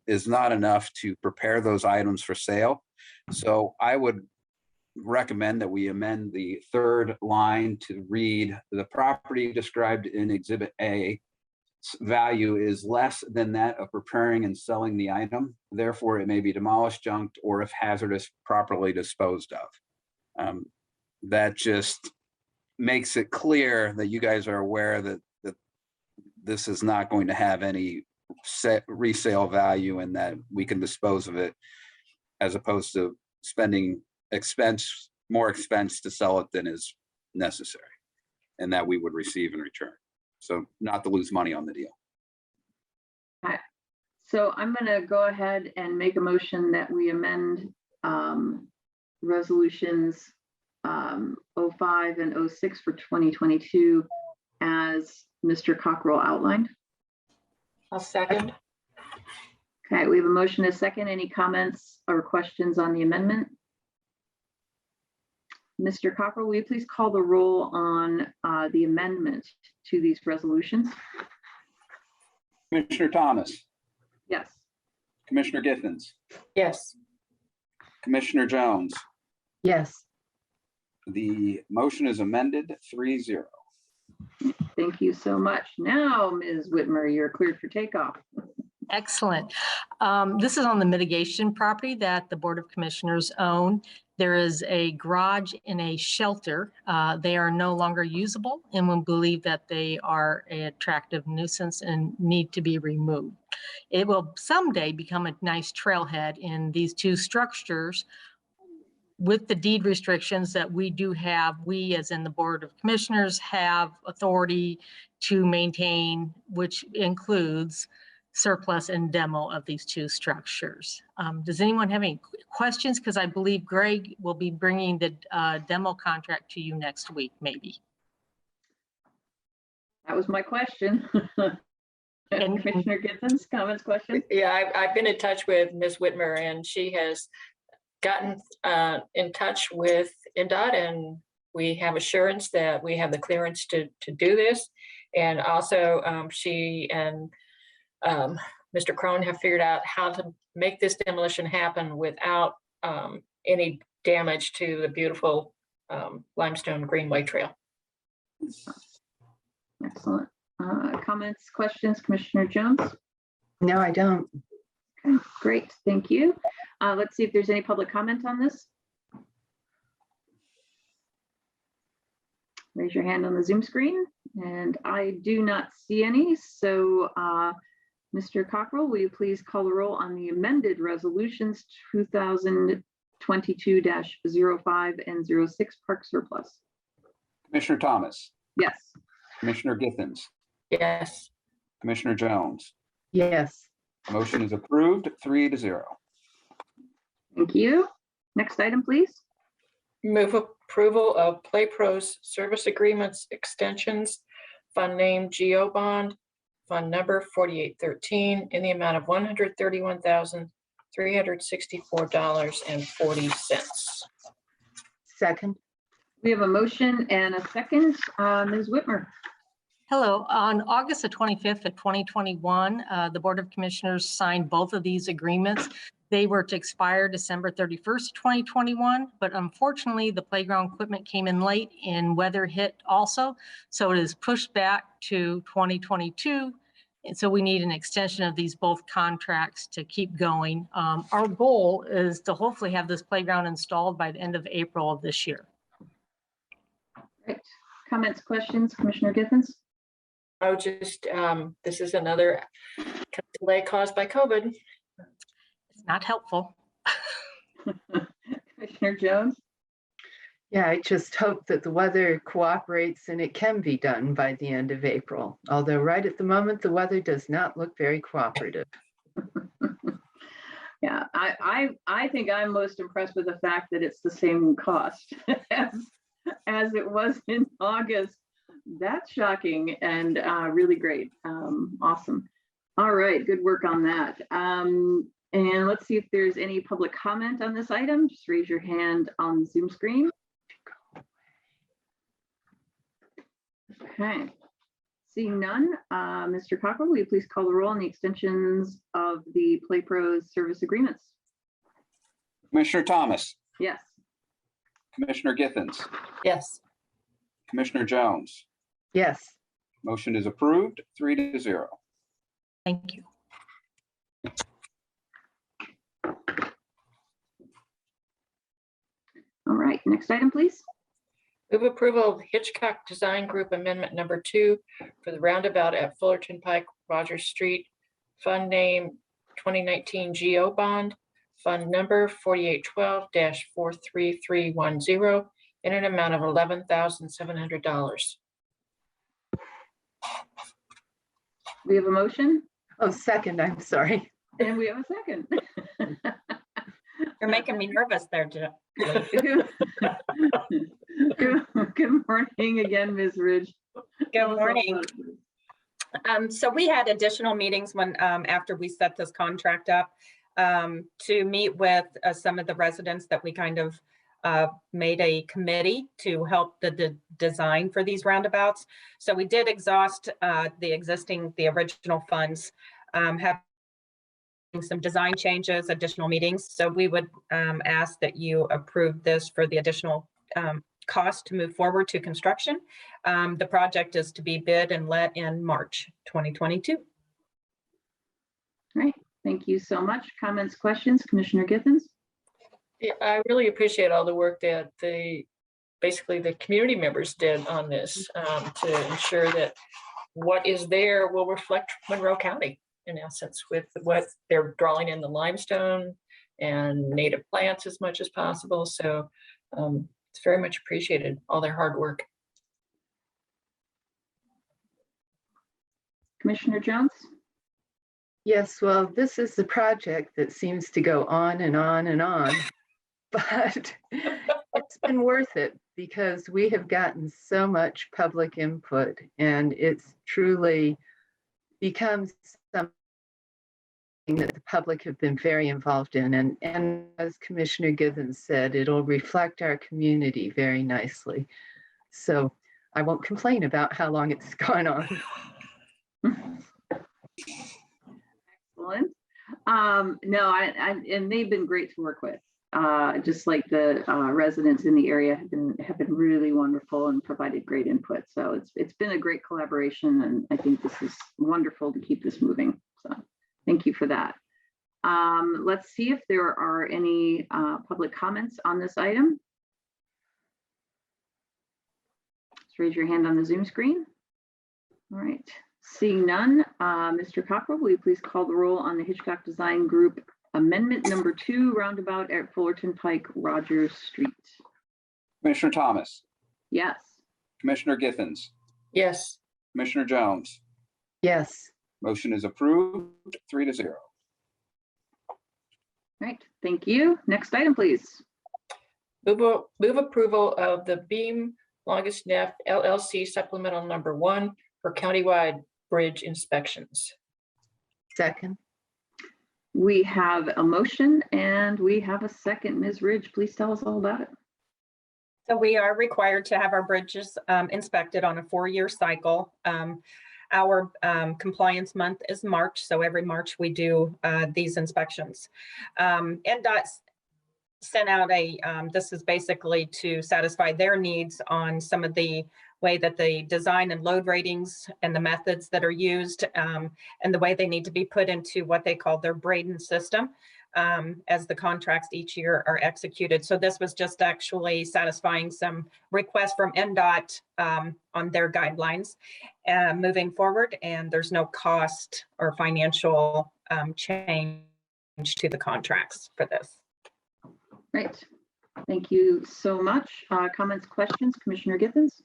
is not enough to prepare those items for sale. So I would recommend that we amend the 3rd line to read the property described in Exhibit A value is less than that of preparing and selling the item. Therefore, it may be demolished, junked, or if hazardous, properly disposed of. that just makes it clear that you guys are aware that this is not going to have any resale value and that we can dispose of it as opposed to spending more expense to sell it than is necessary and that we would receive in return. So not to lose money on the deal. So I'm going to go ahead and make a motion that we amend resolutions 05 and 06 for 2022 as Mr. Cockrell outlined. I'll second. Okay, we have a motion and a second. Any comments or questions on the amendment? Mr. Cockrell, will you please call the roll on the amendment to these resolutions? Commissioner Thomas, Yes. Commissioner Githens, Yes. Commissioner Jones. Yes. The motion is amended 3-0. Thank you so much. Now, Ms. Whitmer, you're cleared for takeoff. Excellent. This is on the mitigation property that the Board of Commissioners own. There is a garage and a shelter. They are no longer usable, and we believe that they are an attractive nuisance and need to be removed. It will someday become a nice trailhead, in these two structures with the deed restrictions that we do have. We, as in the Board of Commissioners, have authority to maintain, which includes surplus and demo of these two structures. Does anyone have any questions? Because I believe Greg will be bringing the demo contract to you next week, maybe. That was my question. And- Commissioner Githens, comments, questions? Yeah, I've been in touch with Ms. Whitmer, and she has gotten in touch with Indot, and we have assurance that we have the clearance to do this. And also she and Mr. Crone have figured out how to make this demolition happen without any damage to the beautiful limestone Greenway Trail. Excellent. Comments, questions, Commissioner Jones? No, I don't. Okay, great, thank you. Let's see if there's any public comment on this. Raise your hand on the Zoom screen, and I do not see any. So Mr. Cockrell, will you please call the roll on the amended resolutions 2022-05 and 06 park surplus? Commissioner Thomas, Yes. Commissioner Githens, Yes. Commissioner Jones. Yes. Motion is approved 3-0. Thank you. Next item, please. Move approval of PlayPros service agreements extensions, fund name GO Bond, fund number 4813, in the amount of $131,364.40. Second. We have a motion and a second. Ms. Whitmer. Hello, on August the 25th of 2021, the Board of Commissioners signed both of these agreements. They were to expire December 31st, 2021, but unfortunately the playground equipment came in late and weather hit also. So it is pushed back to 2022. And so we need an extension of these both contracts to keep going. Our goal is to hopefully have this playground installed by the end of April of this year. Great. Comments, questions, Commissioner Githens? Oh, just this is another delay caused by COVID. It's not helpful. Commissioner Jones? Yeah, I just hope that the weather cooperates and it can be done by the end of April. Although right at the moment, the weather does not look very cooperative. Yeah, I think I'm most impressed with the fact that it's the same cost as it was in August. That's shocking and really great. Awesome. All right, good work on that. And let's see if there's any public comment on this item. Just raise your hand on the Zoom screen. Okay. Seeing none, Mr. Cockrell, will you please call the roll on the extensions of the PlayPros service agreements? Commissioner Thomas, Yes. Commissioner Githens, Yes. Commissioner Jones. Yes. Motion is approved 3-0. Thank you. All right, next item, please. Move approval of Hitchcock Design Group Amendment Number 2 for the roundabout at Fullerton Pike, Rogers Street. Fund name 2019 GO Bond. Fund number 4812-43310 in an amount of $11,700. We have a motion Oh, second, I'm sorry. and we have a second. You're making me nervous there, Jeff. Good morning again, Ms. Ridge. Good morning. So we had additional meetings when after we set this contract up to meet with some of the residents that we kind of made a committee to help the design for these roundabouts. So we did exhaust the original funds, have some design changes, additional meetings. So we would ask that you approve this for the additional cost to move forward to construction. The project is to be bid and let in March 2022. All right, thank you so much. Comments, questions, Commissioner Githens? Yeah, I really appreciate all the work that basically the community members did on this to ensure that what is there will reflect Monroe County in essence, with what they're drawing in the limestone and native plants as much as possible. So it's very much appreciated, all their hard work. Commissioner Jones? Yes, well, this is the project that seems to go on and on and on, but it's been worth it because we have gotten so much public input and it's truly become something that the public have been very involved in. And as Commissioner Githens said, it'll reflect our community very nicely. So I won't complain about how long it's gone on. Excellent. No, and they've been great to work with. Just like the residents in the area have been really wonderful and provided great input. So it's been a great collaboration, and I think this is wonderful to keep this moving. So thank you for that. Let's see if there are any public comments on this item. Just raise your hand on the Zoom screen. All right. Seeing none, Mr. Cockrell, will you please call the roll on the Hitchcock Design Group Amendment Number 2, roundabout at Fullerton Pike, Rogers Street? Commissioner Thomas, Yes. Commissioner Githens, Yes. Commissioner Jones. Yes. Motion is approved, 3-0. Right. Thank you. Next item, please. Move approval of the Beam Longest Neff LLC Supplemental Number 1 for countywide bridge inspections. Second. We have a motion and we have a second. Ms. Ridge, please tell us all about it. So we are required to have our bridges inspected on a 4-year cycle. Our compliance month is March, so every March we do these inspections. Indot sent out this is basically to satisfy their needs on some of the way that the design and load ratings and the methods that are used and the way they need to be put into what they call their Braden system as the contracts each year are executed. So this was just actually satisfying some requests from Indot on their guidelines moving forward, and there's no cost or financial change to the contracts for this. Right. Thank you so much. Comments, questions, Commissioner Githens?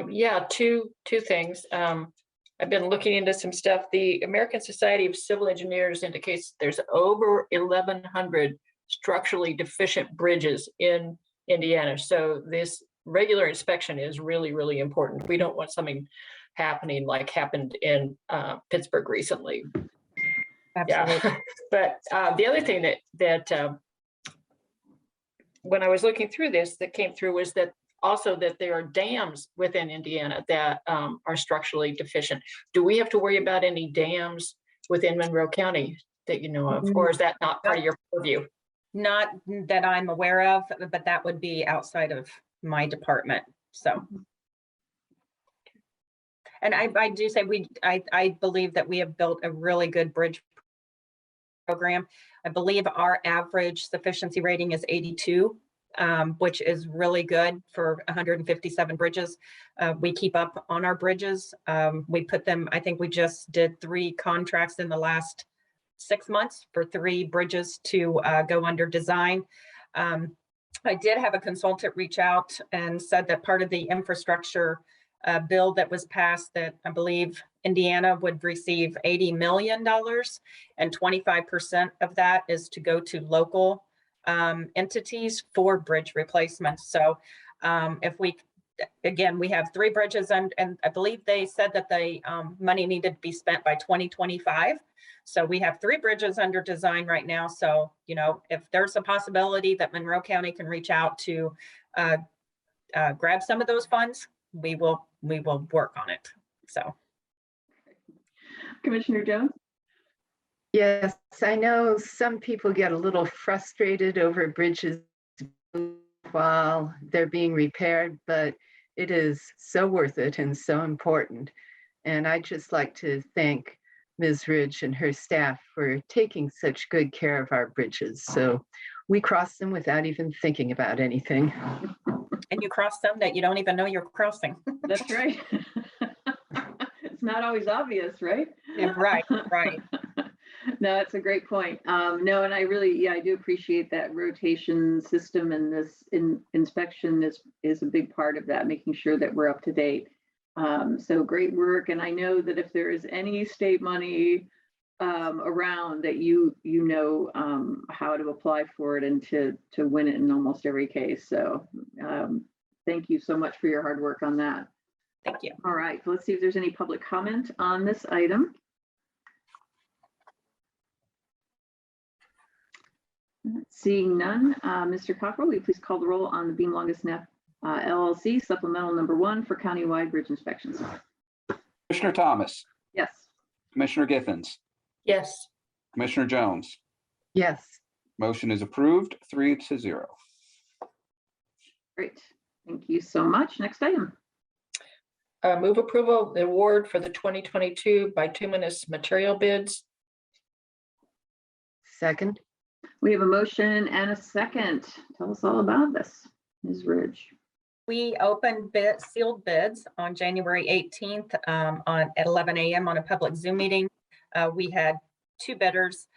Yeah, two things. I've been looking into some stuff. The American Society of Civil Engineers indicates there's over 1,100 structurally deficient bridges in Indiana. So this regular inspection is really, really important. We don't want something happening like happened in Pittsburgh recently. Absolutely. Yeah. But the other thing that when I was looking through this that came through was that also that there are dams within Indiana that are structurally deficient. Do we have to worry about any dams within Monroe County that you know of, or is that not part of your purview? Not that I'm aware of, but that would be outside of my department. So, and I do say I believe that we have built a really good bridge program. I believe our average sufficiency rating is 82 which is really good for 157 bridges. We keep up on our bridges. We put them, I think we just did 3 contracts in the last 6 months for 3 bridges to go under design. I did have a consultant reach out and said that part of the infrastructure bill that was passed, that I believe Indiana would receive $80 million, and 25% of that is to go to local entities for bridge replacements. So if we, again, we have 3 bridges, and I believe they said that the money needed to be spent by 2025. So we have 3 bridges under design right now. So, you know, if there's a possibility that Monroe County can reach out to grab some of those funds, we will work on it. So. Commissioner Jones? Yes, I know some people get a little frustrated over bridges while they're being repaired, but it is so worth it and so important. And I'd just like to thank Ms. Ridge and her staff for taking such good care of our bridges. So we cross them without even thinking about anything. And you cross them that you don't even know you're crossing. That's right. It's not always obvious, right? Yeah, right, right. No, it's a great point. No, and I really, yeah, I do appreciate that rotation system, and this inspection is a big part of that, making sure that we're up to date. So great work. And I know that if there is any state money around, that you know how to apply for it and to win it in almost every case. So thank you so much for your hard work on that. Thank you. All right, so let's see if there's any public comment on this item. Seeing none, Mr. Cockrell, will you please call the roll on the Beam Longest Neck LLC supplemental number 1 for countywide bridge inspections? Commissioner Thomas, Yes. Commissioner Githens, Yes. Commissioner Jones. Yes, Motion is approved, 3-0. Great. Thank you so much. Next item. Move approval of the award for the 2022 Bituminous material bids. second. We have a motion and a second. Tell us all about this, Ms. Ridge. We opened sealed bids on January 18th at 11 a.m. on a public Zoom meeting. We had 2 bidders.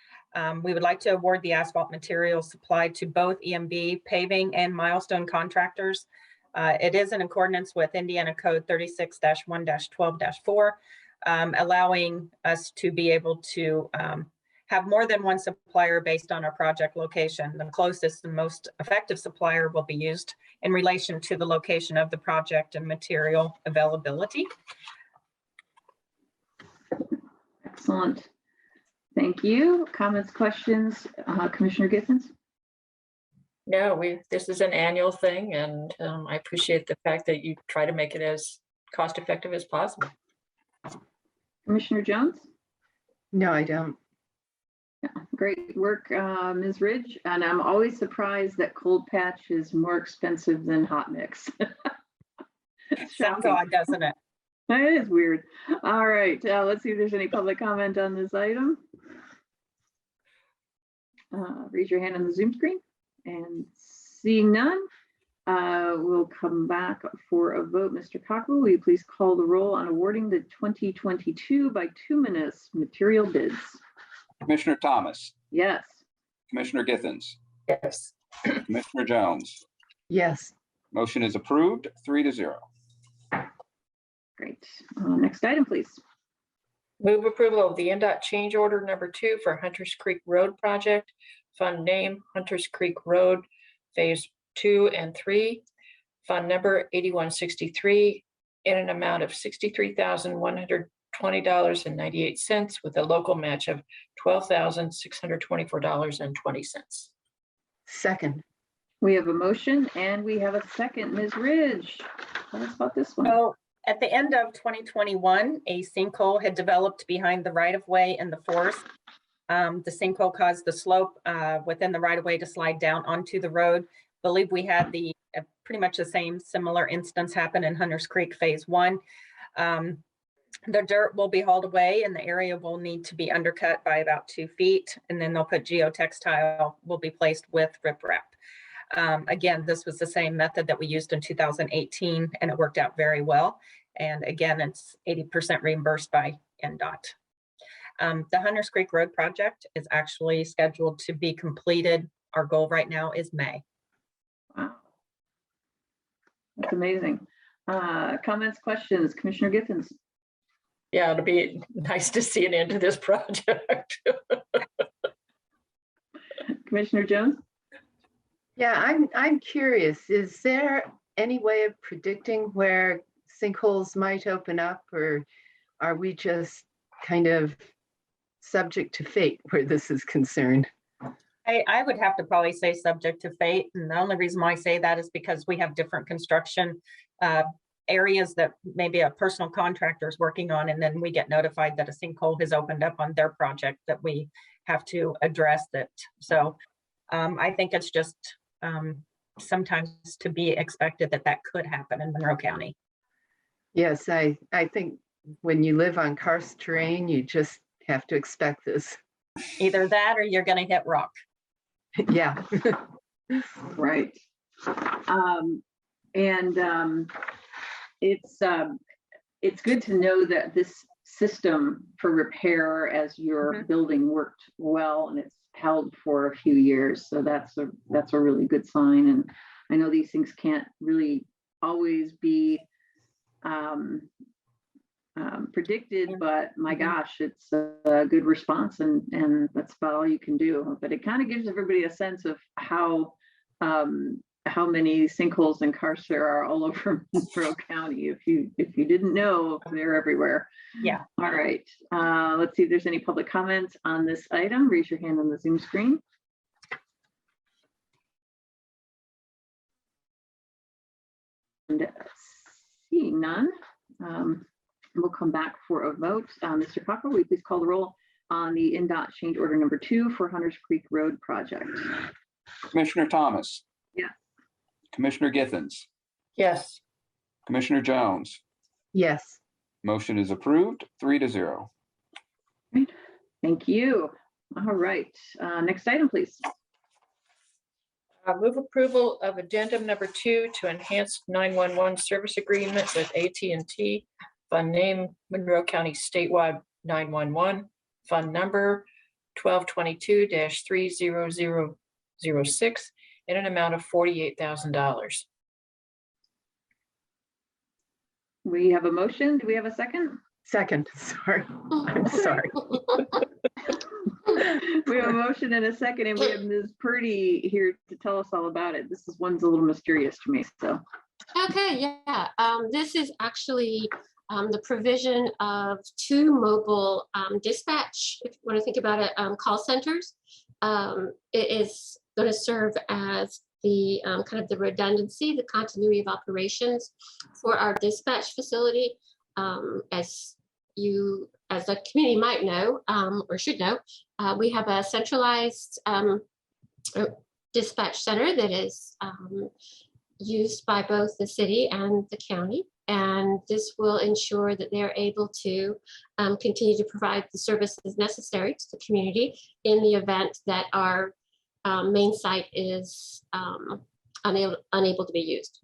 We would like to award the asphalt materials supplied to both EMB paving and Milestone contractors. It is in accordance with Indiana Code 36-1-12-4, allowing us to be able to have more than one supplier based on our project location. The closest and most effective supplier will be used in relation to the location of the project and material availability. Excellent. Thank you. Comments, questions, Commissioner Githens? No, this is an annual thing, and I appreciate the fact that you try to make it as cost effective as possible. Commissioner Jones? No, I don't. Yeah, great work, Ms. Ridge. And I'm always surprised that cold patch is more expensive than hot mix. Sounds odd, doesn't it? It is weird. All right, let's see if there's any public comment on this item. Raise your hand on the Zoom screen, and seeing none, we'll come back for a vote. Mr. Cockrell, will you please call the roll on awarding the 2022 Bituminous material bids? Commissioner Thomas, Yes. Commissioner Githens, Yes. Commissioner Jones. Yes, Motion is approved, 3-0. Great. Next item, please. Move approval of the Indot change order number 2 for Hunters Creek Road project. Fund name Hunters Creek Road Phase 2 and 3. Fund number 8163 in an amount of $63,120.98 with a local match of $12,624.20. second. We have a motion and we have a second. Ms. Ridge, tell us about this one. So at the end of 2021, a sinkhole had developed behind the right-of-way in the forest. The sinkhole caused the slope within the right-of-way to slide down onto the road. I believe we had the pretty much the same similar instance happen in Hunters Creek Phase 1. The dirt will be hauled away and the area will need to be undercut by about 2 feet. And then they'll put geotextile will be placed with riprap. Again, this was the same method that we used in 2018, and it worked out very well. And again, it's 80% reimbursed by Indot. The Hunters Creek Road project is actually scheduled to be completed. Our goal right now is May. Wow. That's amazing. Comments, questions, Commissioner Giffens? Yeah, it'll be nice to see an end to this project. Commissioner Jones? Yeah, I'm curious, is there any way of predicting where sinkholes might open up, or are we just kind of subject to fate where this is concerned? I would have to probably say subject to fate. And the only reason why I say that is because we have different construction areas that maybe a personal contractor is working on, and then we get notified that a sinkhole has opened up on their project that we have to address it. So I think it's just sometimes to be expected that that could happen in Monroe County. Yes, I think when you live on karst terrain, you just have to expect this. Either that or you're going to hit rock. Yeah. Right. It's good to know that this system for repair as your building worked well and it's held for a few years. So that's a really good sign. And I know these things can't really always be predicted, but my gosh, it's a good response, and that's about all you can do. But it kind of gives everybody a sense of how many sinkholes and karsts there are all over Monroe County. If you didn't know, they're everywhere. Yeah. All right. Let's see if there's any public comments on this item. Raise your hand on the Zoom screen. And seeing none, we'll come back for a vote. Mr. Cockrell, will you please call the roll on the Indot change order number 2 for Hunters Creek Road project? Commissioner Thomas. Yes. Commissioner Giffens. Yes. Commissioner Jones. Yes. Motion is approved, 3-0. Great. Thank you. All right. Next item, please. Move approval of addendum number 2 to enhance 911 service agreement with AT&T. Fund name Monroe County Statewide 911. Fund number 1222-30006 in an amount of $48,000. We have a motion. Do we have a second? Second. Sorry. I'm sorry. We have a motion and a second, and we have Ms. Purdy here to tell us all about it. One's a little mysterious to me. So. Okay, yeah. This is actually the provision of 2 mobile dispatch, if you want to think about it, call centers. It is going to serve as the kind of the redundancy, the continuity of operations for our dispatch facility. As the community might know, or should know, we have a centralized dispatch center that is used by both the city and the county. And this will ensure that they're able to continue to provide the services necessary to the community in the event that our main site is unable to be used.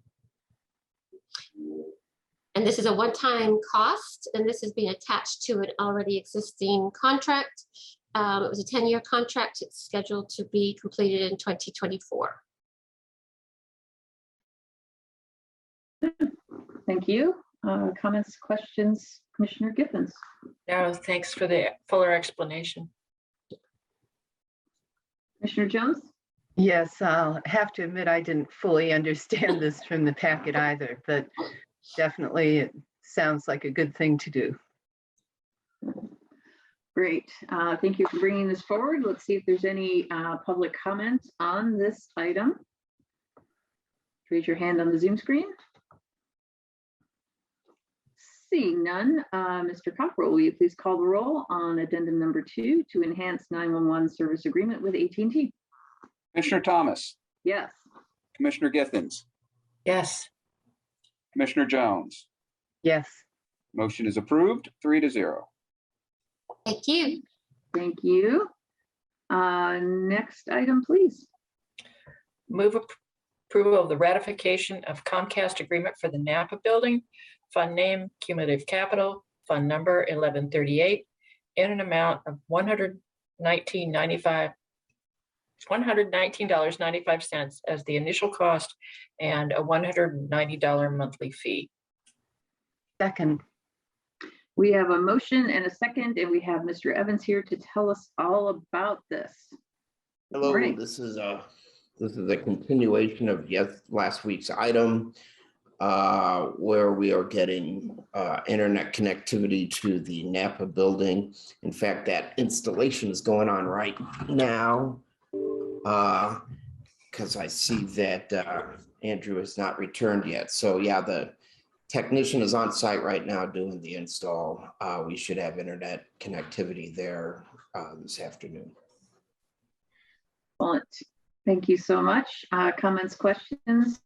And this is a one-time cost, and this is being attached to an already existing contract. It was a 10-year contract. It's scheduled to be completed in 2024. Thank you. Comments, questions, Commissioner Giffens? No, thanks for the fuller explanation. Commissioner Jones? Yes, I'll have to admit I didn't fully understand this from the packet either, but definitely it sounds like a good thing to do. Great. Thank you for bringing this forward. Let's see if there's any public comment on this item. Raise your hand on the Zoom screen. Seeing none, Mr. Cockrell, will you please call the roll on addendum number 2 to enhance 911 service agreement with AT&T? Commissioner Thomas. Yes. Commissioner Giffens. Yes. Commissioner Jones. Yes. Motion is approved, 3-0. Thank you. Thank you. Next item, please. Move approval of the ratification of Comcast agreement for the Napa building, fund name Cumulative Capital, fund number 1138, in an amount of $119.95 as the initial cost and a $190 monthly fee. Second. We have a motion and a second, and we have Mr. Evans here to tell us all about this. Hello, Morning. this is a continuation of last week's item where we are getting internet connectivity to the Napa building. In fact, that installation is going on right now because I see that Andrew has not returned yet. So yeah, the technician is on site right now doing the install. We should have internet connectivity there this afternoon. Excellent. Thank you so much. Comments, questions?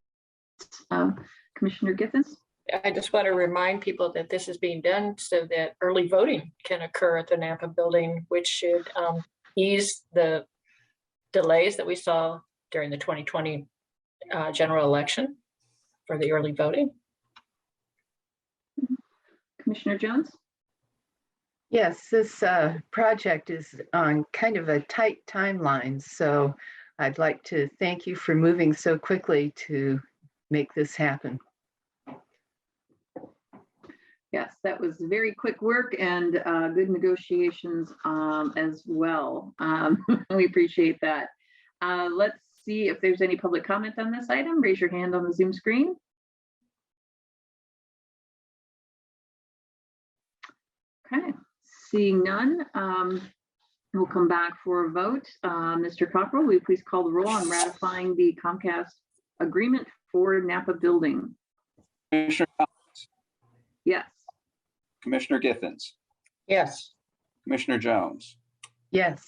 Commissioner Githens? I just want to remind people that this is being done so that early voting can occur at the Napa building, which should ease the delays that we saw during the 2020 general election for the early voting. Commissioner Jones? Yes, this project is on kind of a tight timeline, so I'd like to thank you for moving so quickly to make this happen. Yes, that was very quick work and good negotiations as well. We appreciate that. Let's see if there's any public comment on this item. Raise your hand on the Zoom screen. Okay, seeing none, we'll come back for a vote. Mr. Cockrell, will you please call the roll on ratifying the Comcast agreement for Napa building? Commissioner Thomas, Yes. Commissioner Githens, Yes. Commissioner Jones. Yes.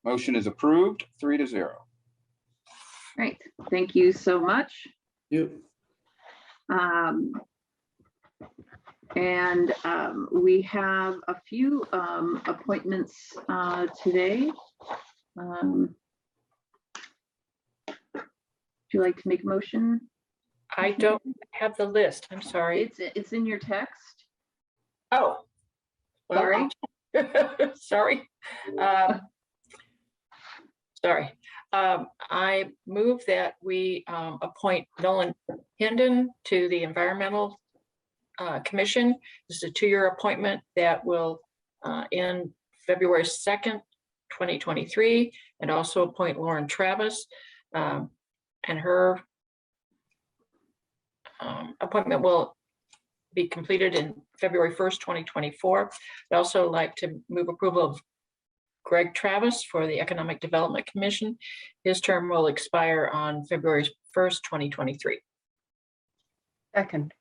Motion is approved, 3-0. Great, thank you so much. You. And we have a few appointments today. Would you like to make a motion? I don't have the list. I'm sorry. It's in your text. Oh, well, Sorry. sorry. Sorry. I move that we appoint Nolan Hinden to the Environmental Commission. This is a 2-year appointment that will end February 2nd, 2023, and also appoint Lauren Travis, and her appointment will be completed in February 1st, 2024. I'd also like to move approval of Greg Travis for the Economic Development Commission. His term will expire on February 1st, 2023. Second.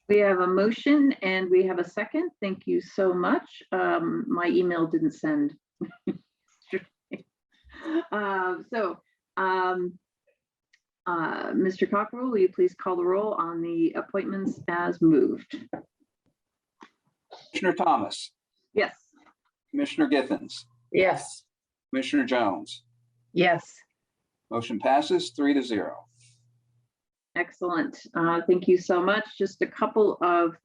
We have a motion and we have a second. Thank you so much. My email didn't send. Mr. Cockrell, will you please call the roll on the appointments as moved? Commissioner Thomas, Yes. Commissioner Githens, Yes. Commissioner Jones. Yes. Motion passes 3-0. Excellent. Thank you so much. Just a couple of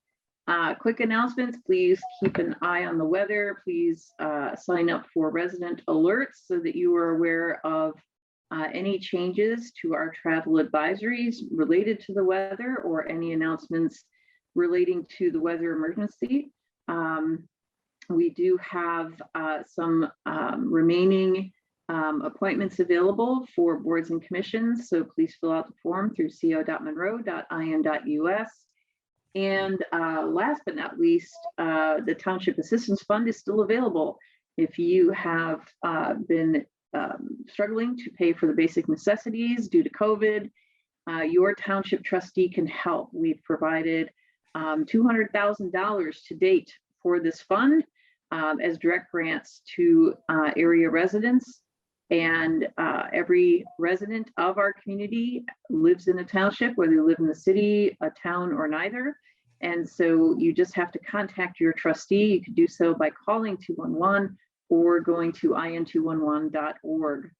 quick announcements. Please keep an eye on the weather. Please sign up for resident alerts so that you are aware of any changes to our travel advisories related to the weather or any announcements relating to the weather emergency. We do have some remaining appointments available for boards and commissions, so please fill out the form through co.monroe.in.us. And last but not least, the Township Assistance Fund is still available. If you have been struggling to pay for the basic necessities due to COVID, your township trustee can help. We've provided $200,000 to date for this fund as direct grants to area residents. And every resident of our community lives in a township, whether you live in the city, a town, or neither. And so you just have to contact your trustee. You can do so by calling 211 or going to in211.org.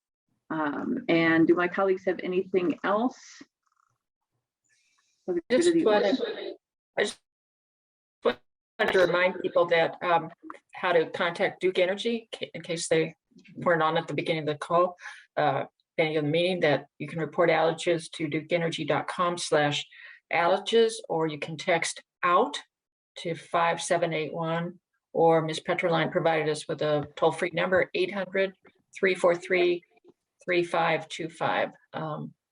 And do my colleagues have anything else for the good of the order. I just wanted to remind people that how to contact Duke Energy in case they weren't on at the beginning of the call, beginning of the meeting, that you can report outages to dukeenergy.com/outages, or you can text out to 5781, or Ms. Petroline provided us with a toll-free number, 800-343-3525.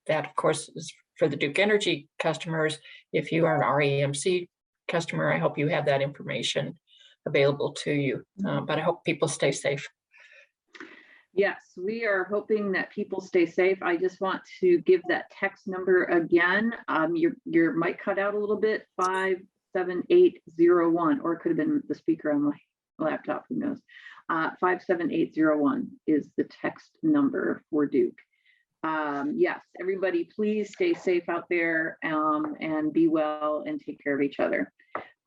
That, of course, is for the Duke Energy customers. If you are an REMC customer, I hope you have that information available to you. But I hope people stay safe. Yes, we are hoping that people stay safe. I just want to give that text number again. Your mic cut out a little bit, 57801, or it could have been the speaker on my laptop, who knows. 57801 is the text number for Duke. Yes, everybody, please stay safe out there, and be well and take care of each other.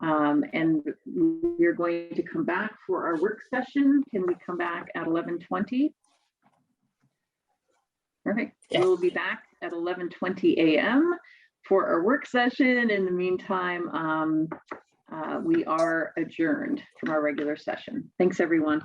And we're going to come back for our work session. Can we come back at 11:20? Perfect. Yes. We'll be back at 11:20 a.m. for our work session. In the meantime, we are adjourned from our regular session. Thanks, everyone.